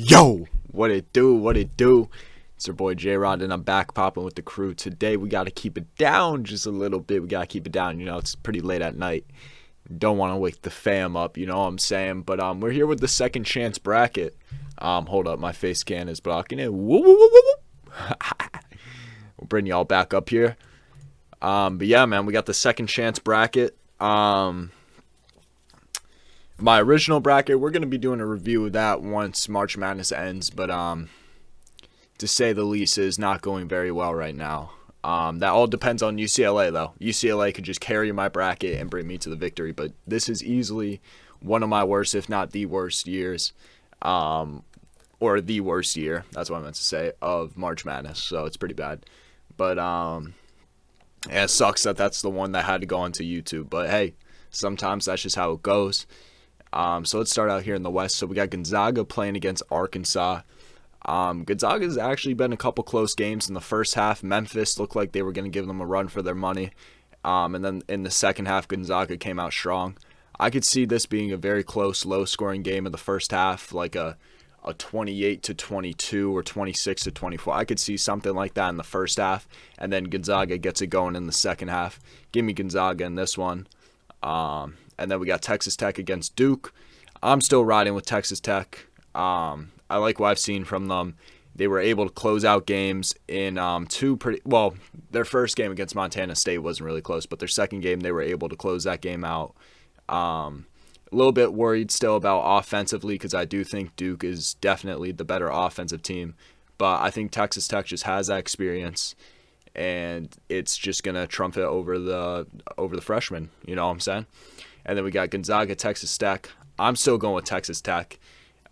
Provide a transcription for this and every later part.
Yo, what it do? What it do? It's your boy J-Rod, and I'm back popping with the crew. Today, we got to keep it down just a little bit. We got to keep it down. You know, it's pretty late at night. Don't want to wake the fam up, you know what I'm saying? But we're here with the second chance bracket. Hold up, my face scan is blocking it. Woo, woo, woo, woo, woo. We'll bring y'all back up here. But yeah, man, we got the second chance bracket. My original bracket, we're going to be doing a review of that once March Madness ends, but to say the least, is not going very well right now. That all depends on UCLA, though. UCLA could just carry my bracket and bring me to the victory, but this is easily one of my worst, if not the worst years, or the worst year, that's what I meant to say, of March Madness, so it's pretty bad. But yeah, it sucks that that's the one that had to go onto YouTube, but hey, sometimes that's just how it goes. So let's start out here in the West. So we got Gonzaga playing against Arkansas. Gonzaga's actually been a couple close games in the first half. Memphis looked like they were going to give them a run for their money. And then in the second half, Gonzaga came out strong. I could see this being a very close, low-scoring game in the first half, like a 28-22 or 26-24. I could see something like that in the first half, and then Gonzaga gets it going in the second half. Give me Gonzaga in this one. And then we got Texas Tech against Duke. I'm still riding with Texas Tech. I like what I've seen from them. They were able to close out games in their first game against Montana State wasn't really close, but their second game they were able to close that game out. A little bit worried still about offensively because I do think Duke is definitely the better offensive team, but I think Texas Tech just has that experience, and it's just gonna trump it over the freshmen. You know what I'm saying? And then we got Gonzaga, Texas Tech. I'm still going with Texas Tech.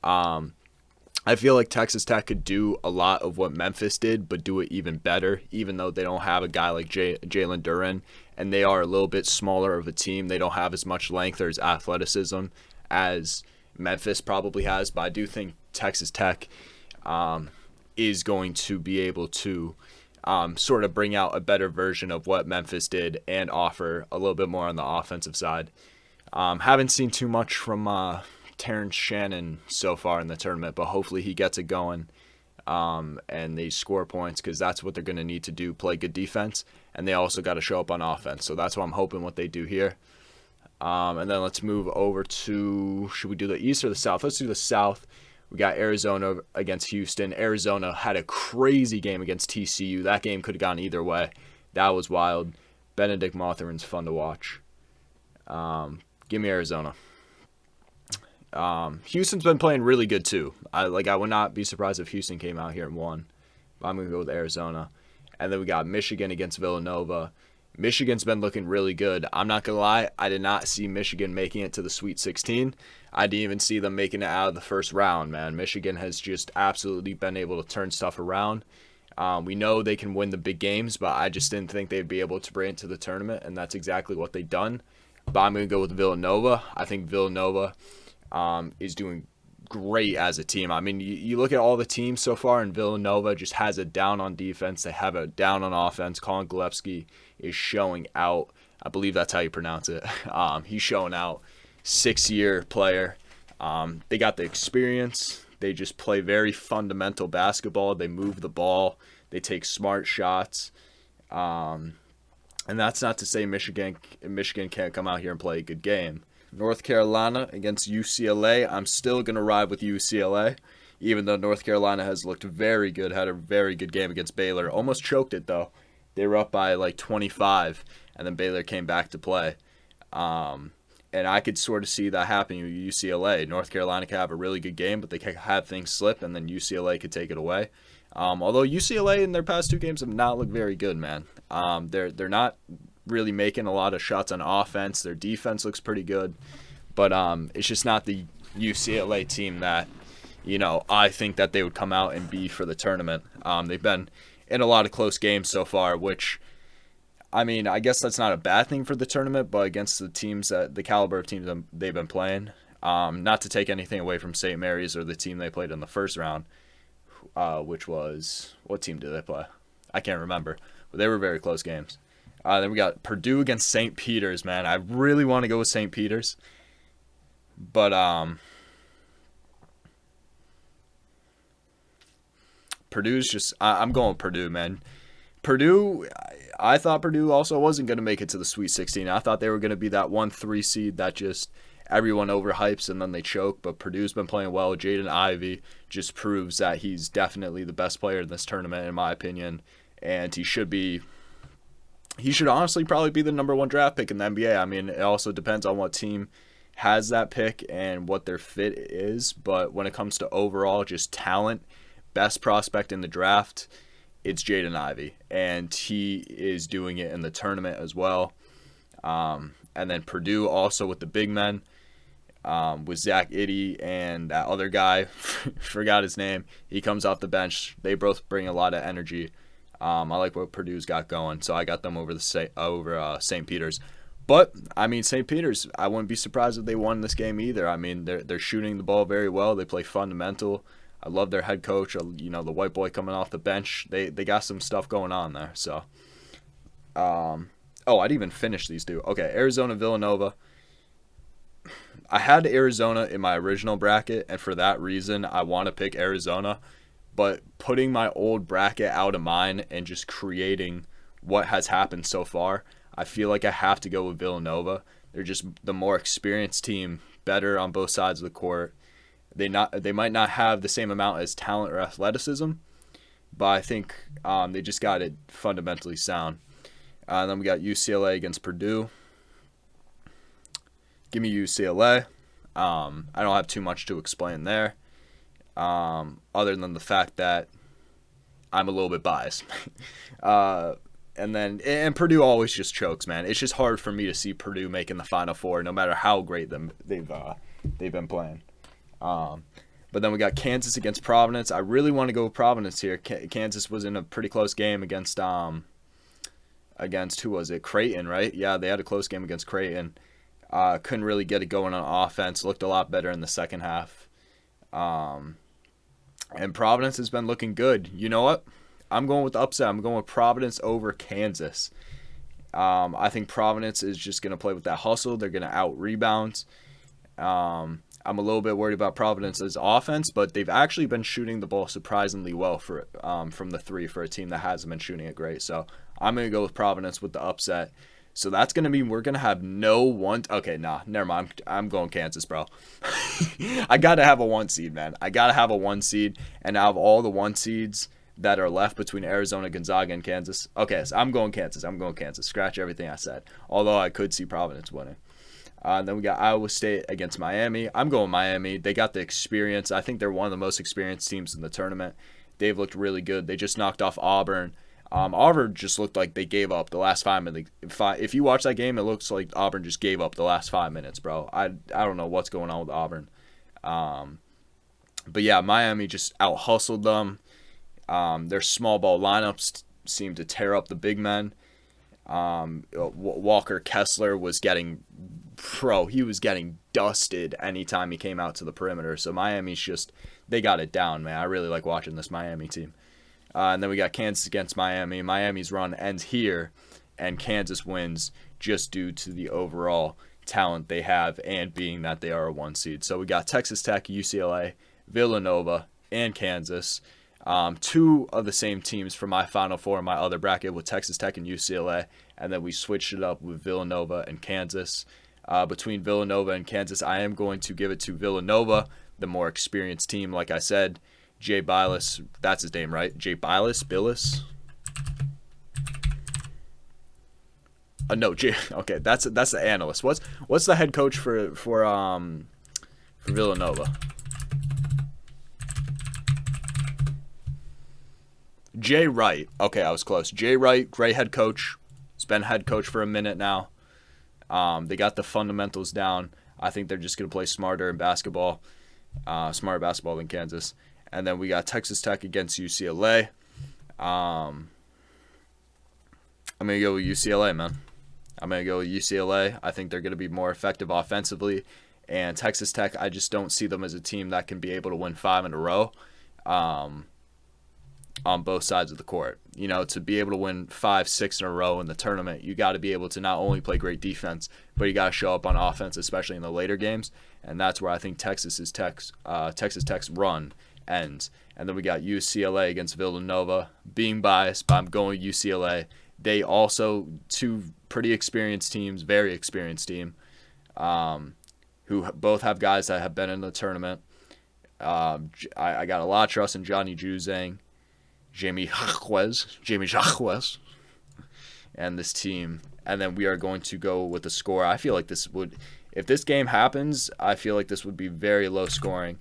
I feel like Texas Tech could do a lot of what Memphis did, but do it even better, even though they don't have a guy like Jalen Duren, and they are a little bit smaller of a team. They don't have as much length or as athleticism as Memphis probably has, but I do think Texas Tech is going to be able to sort of bring out a better version of what Memphis did and offer a little bit more on the offensive side. Haven't seen too much from Terrence Shannon so far in the tournament, but hopefully he gets it going and they score points because that's what they're going to need to do, play good defense, and they also got to show up on offense. So that's what I'm hoping what they do here. And then let's move over to, should we do the East or the South? Let's do the South. We got Arizona against Houston. Arizona had a crazy game against TCU. That game could have gone either way. That was wild. Benedict Mathurin's fun to watch. Give me Arizona. Houston's been playing really good too. I would not be surprised if Houston came out here and won. But I'm going to go with Arizona. And then we got Michigan against Villanova. Michigan's been looking really good. I'm not going to lie, I did not see Michigan making it to the Sweet 16. I didn't even see them making it out of the first round, man. Michigan has just absolutely been able to turn stuff around. We know they can win the big games, but I just didn't think they'd be able to bring it to the tournament, and that's exactly what they've done. But I'm going to go with Villanova. I think Villanova is doing great as a team. I mean, you look at all the teams so far, and Villanova just has it down on defense. They have it down on offense. Colin Gillespie is showing out. I believe that's how you pronounce it. He's showing out. 6-year player. They got the experience. They just play very fundamental basketball. They move the ball. They take smart shots. And that's not to say Michigan can't come out here and play a good game. North Carolina against UCLA. I'm still going to ride with UCLA, even though North Carolina has looked very good, had a very good game against Baylor. Almost choked it, though. They were up by like 25, and then Baylor came back to play. And I could sort of see that happening with UCLA. North Carolina could have a really good game, but they could have things slip, and then UCLA could take it away. Although UCLA in their past 2 games have not looked very good, man. They're not really making a lot of shots on offense. Their defense looks pretty good, but it's just not the UCLA team that, you know, I think that they would come out and be for the tournament. They've been in a lot of close games so far, which, I mean, I guess that's not a bad thing for the tournament, but against the teams the caliber of teams they've been playing, not to take anything away from St. Mary's or the team they played in the first round, which was, what team did they play? I can't remember, but they were very close games. Then we got Purdue against St. Peter's, man. I really want to go with St. Peter's, but Purdue's just I'm going with Purdue, man. Purdue, I thought Purdue also wasn't going to make it to the Sweet 16. I thought they were going to be that 1-3 seed that just everyone overhypes and then they choke. But Purdue's been playing well. Jaden Ivey just proves that he's definitely the best player in this tournament, in my opinion. And he should honestly probably be the number 1 draft pick in the NBA. I mean, it also depends on what team has that pick and what their fit is. But when it comes to overall just talent, best prospect in the draft, it's Jaden Ivey, and he is doing it in the tournament as well. And then Purdue also with the big men, with Zach Edey and that other guy, forgot his name. He comes off the bench. They both bring a lot of energy. I like what Purdue's got going, so I got them over St. Peter's. But I mean, St. Peter's, I wouldn't be surprised if they won this game either. I mean, they're shooting the ball very well. They play fundamental. I love their head coach, the white boy coming off the bench. They got some stuff going on there. So, I didn't even finish these two. Okay, Arizona, Villanova. I had Arizona in my original bracket, and for that reason, I want to pick Arizona. But putting my old bracket out of mine and just creating what has happened so far, I feel like I have to go with Villanova. They're just the more experienced team, better on both sides of the court. They might not have the same amount as talent or athleticism, but I think they just got it fundamentally sound. Then we got UCLA against Purdue. Give me UCLA. I don't have too much to explain there, other than the fact that I'm a little bit biased. And Purdue always just chokes, man. It's just hard for me to see Purdue making the Final Four, no matter how great they've been playing. But then we got Kansas against Providence. I really want to go with Providence here. Kansas was in a pretty close game against who was it? Creighton, right? Yeah, they had a close game against Creighton. Couldn't really get it going on offense. Looked a lot better in the second half. And Providence has been looking good. You know what? I'm going with the upset. I'm going with Providence over Kansas. I think Providence is just going to play with that hustle. They're going to out-rebound. I'm a little bit worried about Providence's offense, but they've actually been shooting the ball surprisingly well from the three for a team that hasn't been shooting it great. So I'm going to go with Providence with the upset. So that's going to mean we're going to have no one. Okay, nah, never mind. I'm going Kansas, bro. I got to have a 1 seed, man. I got to have a 1 seed. And out of all the 1 seeds that are left between Arizona, Gonzaga, and Kansas. Okay, so I'm going Kansas. Scratch everything I said. Although I could see Providence winning. Then we got Iowa State against Miami. I'm going Miami. They got the experience. I think they're one of the most experienced teams in the tournament. They've looked really good. They just knocked off Auburn. Auburn just looked like they gave up the last 5 minutes. If you watch that game, it looks like Auburn just gave up the last 5 minutes, bro. I don't know what's going on with Auburn. But yeah, Miami just out-hustled them. Their small ball lineups seemed to tear up the big men. Walker Kessler was getting dusted anytime he came out to the perimeter. So Miami's they got it down, man. I really like watching this Miami team. And then we got Kansas against Miami. Miami's run ends here, and Kansas wins just due to the overall talent they have and being that they are a 1 seed. So we got Texas Tech, UCLA, Villanova, and Kansas. 2 of the same teams for my Final Four in my other bracket with Texas Tech and UCLA, and then we switched it up with Villanova and Kansas. Between Villanova and Kansas, I am going to give it to Villanova, the more experienced team. Like I said, Jay Bilas, that's his name, right? Jay Bilas? No, Jay. Okay, that's the analyst. What's the head coach for Villanova? Jay Wright. Okay, I was close. Jay Wright, great head coach. He's been head coach for a minute now. They got the fundamentals down. I think they're just going to play smarter in basketball. Smarter basketball than Kansas. And then we got Texas Tech against UCLA. I'm going to go with UCLA, man. I'm going to go with UCLA. I think they're going to be more effective offensively. And Texas Tech, I just don't see them as a team that can be able to win 5 in a row on both sides of the court. You know, to be able to win 5, 6 in a row in the tournament, you got to be able to not only play great defense, but you got to show up on offense, especially in the later games. And that's where I think Texas Tech's run ends. And then we got UCLA against Villanova. Being biased, but I'm going UCLA. They also, two pretty experienced teams, very experienced team, who both have guys that have been in the tournament. I got a lot of trust in Johnny Juzang, Jamie Jacques, and this team. And then we are going to go with the score. I feel like this would, if this game happens, I feel like this would be very low scoring.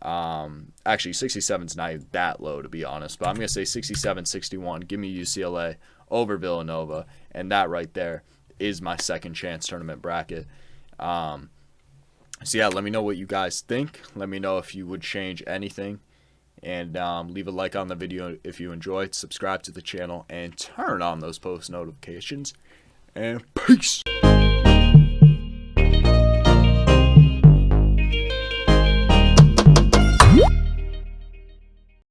Actually, 67 is not even that low, to be honest. But I'm going to say 67-61. Give me UCLA over Villanova. And that right there is my second chance tournament bracket. So, yeah, let me know what you guys think. Let me know if you would change anything. And leave a like on the video if you enjoyed. Subscribe to the channel and turn on those post notifications. And peace!